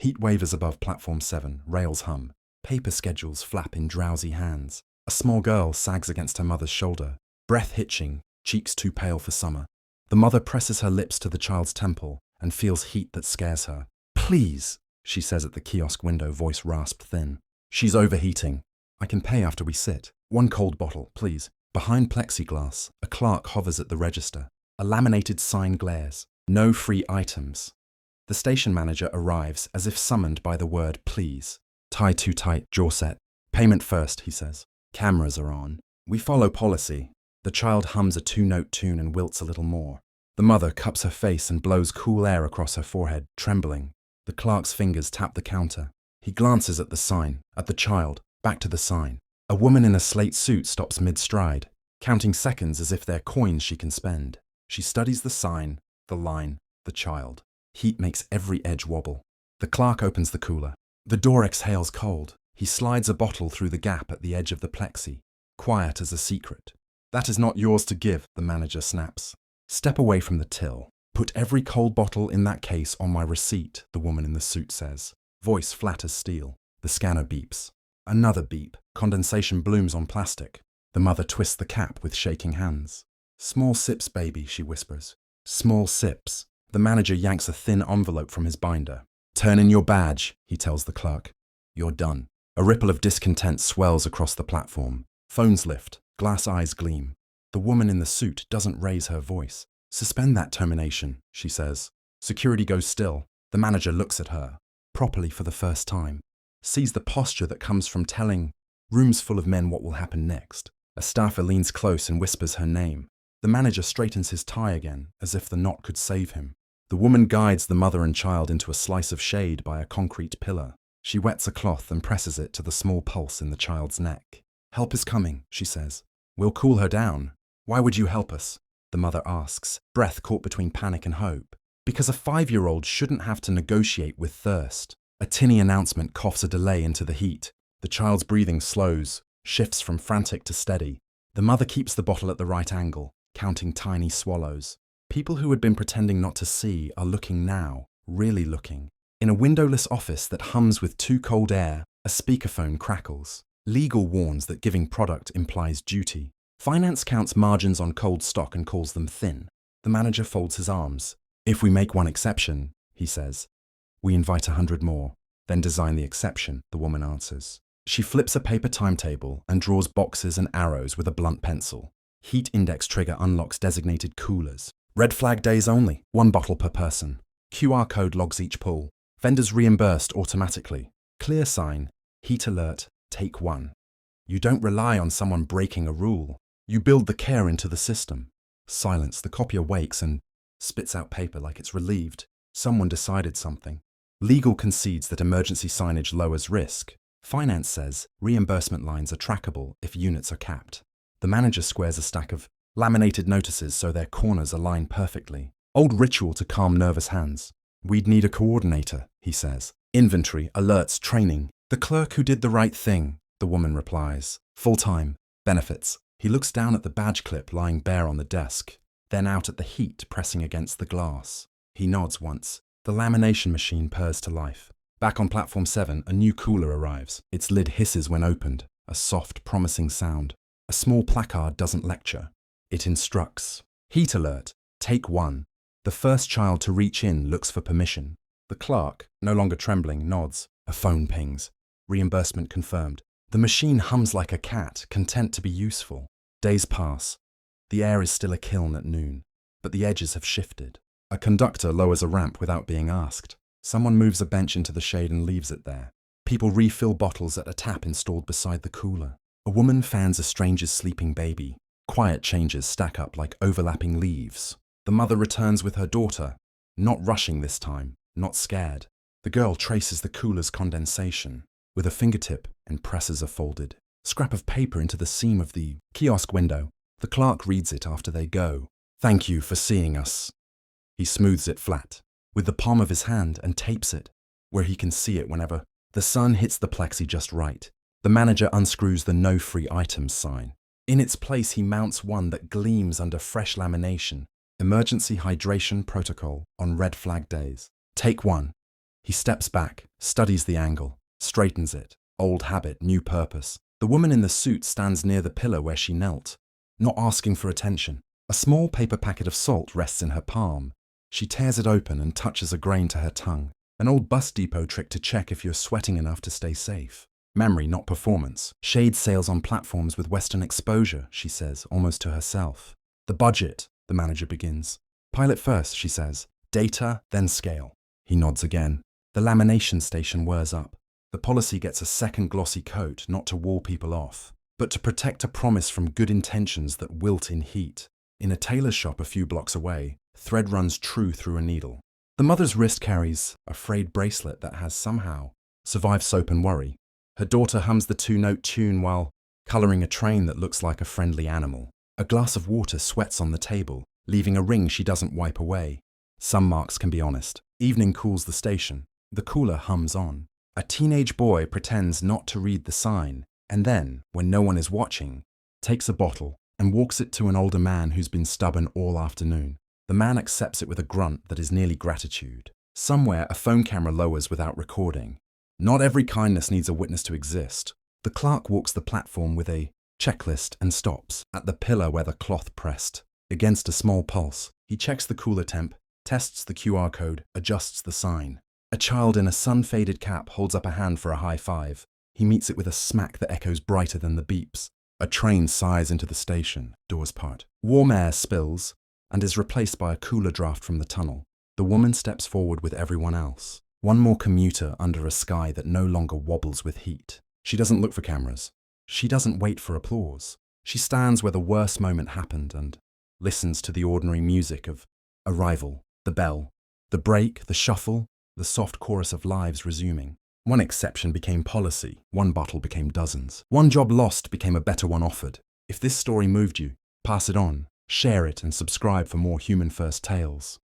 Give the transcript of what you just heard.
Heat wavers above platform 7, rails hum. Paper schedules flap in drowsy hands. A small girl sags against her mother's shoulder, breath hitching, cheeks too pale for summer. The mother presses her lips to the child's temple and feels heat that scares her. "Please," she says at the kiosk window, voice rasped thin. She's overheating. "I can pay after we sit. 1 cold bottle, please." Behind plexiglass, a clerk hovers at the register. A laminated sign glares. No free items. The station manager arrives as if summoned by the word please. Tie too tight, jaw set. "Payment first," he says. Cameras are on. "We follow policy." The child hums a 2-note tune and wilts a little more. The mother cups her face and blows cool air across her forehead, trembling. The clerk's fingers tap the counter. He glances at the sign, at the child, back to the sign. A woman in a slate suit stops mid-stride, counting seconds as if they're coins she can spend. She studies the sign, the line, the child. Heat makes every edge wobble. The clerk opens the cooler. The door exhales cold. He slides a bottle through the gap at the edge of the plexi, quiet as a secret. "That is not yours to give," the manager snaps. "Step away from the till. Put every cold bottle in that case on my receipt," the woman in the suit says. Voice flat as steel. The scanner beeps. Another beep. Condensation blooms on plastic. The mother twists the cap with shaking hands. "Small sips, baby," she whispers. "Small sips." The manager yanks a thin envelope from his binder. "Turn in your badge," he tells the clerk. "You're done." A ripple of discontent swells across the platform. Phones lift. Glass eyes gleam. The woman in the suit doesn't raise her voice. "Suspend that termination," she says. Security goes still. The manager looks at her, properly for the first time. Sees the posture that comes from telling rooms full of men what will happen next. A staffer leans close and whispers her name. The manager straightens his tie again, as if the knot could save him. The woman guides the mother and child into a slice of shade by a concrete pillar. She wets a cloth and presses it to the small pulse in the child's neck. "Help is coming," she says. "We'll cool her down." "Why would you help us?" the mother asks, breath caught between panic and hope. "Because a 5-year-old shouldn't have to negotiate with thirst." A tinny announcement coughs a delay into the heat. The child's breathing slows, shifts from frantic to steady. The mother keeps the bottle at the right angle, counting tiny swallows. People who had been pretending not to see are looking now, really looking. In a windowless office that hums with too cold air, a speakerphone crackles. Legal warns that giving product implies duty. Finance counts margins on cold stock and calls them thin. The manager folds his arms. "If we make one exception," he says. "We invite 100 more. Then design the exception," the woman answers. She flips a paper timetable and draws boxes and arrows with a blunt pencil. Heat index trigger unlocks designated coolers. Red flag days only, 1 bottle per person. QR code logs each pull. Vendors reimbursed automatically. Clear sign, heat alert, take 1. You don't rely on someone breaking a rule. You build the care into the system. Silence. The copier wakes and spits out paper like it's relieved. Someone decided something. Legal concedes that emergency signage lowers risk. Finance says reimbursement lines are trackable if units are capped. The manager squares a stack of laminated notices so their corners align perfectly. Old ritual to calm nervous hands. "We'd need a coordinator," he says. "Inventory, alerts, training." "The clerk who did the right thing," the woman replies. "Full-time. Benefits." He looks down at the badge clip lying bare on the desk, then out at the heat pressing against the glass. He nods once. The lamination machine purrs to life. Back on platform 7, a new cooler arrives. Its lid hisses when opened, a soft, promising sound. A small placard doesn't lecture. It instructs. "Heat alert. Take 1. The first child to reach in looks for permission." The clerk, no longer trembling, nods. A phone pings. Reimbursement confirmed. The machine hums like a cat, content to be useful. Days pass. The air is still a kiln at noon, but the edges have shifted. A conductor lowers a ramp without being asked. Someone moves a bench into the shade and leaves it there. People refill bottles at a tap installed beside the cooler. A woman fans a stranger's sleeping baby. Quiet changes stack up like overlapping leaves. The mother returns with her daughter, not rushing this time, not scared. The girl traces the cooler's condensation with a fingertip and presses a folded scrap of paper into the seam of the kiosk window. The clerk reads it after they go. "Thank you for seeing us." He smooths it flat with the palm of his hand and tapes it where he can see it whenever. The sun hits the plexi just right. The manager unscrews the "No Free Items" sign. In its place, he mounts one that gleams under fresh lamination. Emergency hydration protocol on red flag days. Take 1. He steps back, studies the angle, straightens it. Old habit, new purpose. The woman in the suit stands near the pillar where she knelt, not asking for attention. A small paper packet of salt rests in her palm. She tears it open and touches a grain to her tongue. An old bus depot trick to check if you're sweating enough to stay safe. Memory, not performance. Shade sails on platforms with Western exposure, she says, almost to herself. The budget, the manager begins. Pilot first, she says. Data, then scale. He nods again. The lamination station whirs up. The policy gets a second glossy coat, not to wall people off, but to protect a promise from good intentions that wilt in heat. In a tailor's shop a few blocks away, thread runs true through a needle. The mother's wrist carries a frayed bracelet that has somehow survived soap and worry. Her daughter hums the two-note tune while colouring a train that looks like a friendly animal. A glass of water sweats on the table, leaving a ring she doesn't wipe away. Some marks can be honest. Evening cools the station. The cooler hums on. A teenage boy pretends not to read the sign, and then, when no one is watching, takes a bottle and walks it to an older man who's been stubborn all afternoon. The man accepts it with a grunt that is nearly gratitude. Somewhere, a phone camera lowers without recording. Not every kindness needs a witness to exist. The clerk walks the platform with a checklist and stops at the pillar where the cloth pressed. Against a small pulse, he checks the cooler temp, tests the QR code, adjusts the sign. A child in a sun-faded cap holds up a hand for a high five. He meets it with a smack that echoes brighter than the beeps. A train sighs into the station, doors part. Warm air spills and is replaced by a cooler draft from the tunnel. The woman steps forward with everyone else. One more commuter under a sky that no longer wobbles with heat. She doesn't look for cameras. She doesn't wait for applause. She stands where the worst moment happened and listens to the ordinary music of arrival, the bell, the brake, the shuffle, the soft chorus of lives resuming. One exception became policy. One bottle became dozens. One job lost became a better one offered. If this story moved you, pass it on, share it, and subscribe for more human first tales.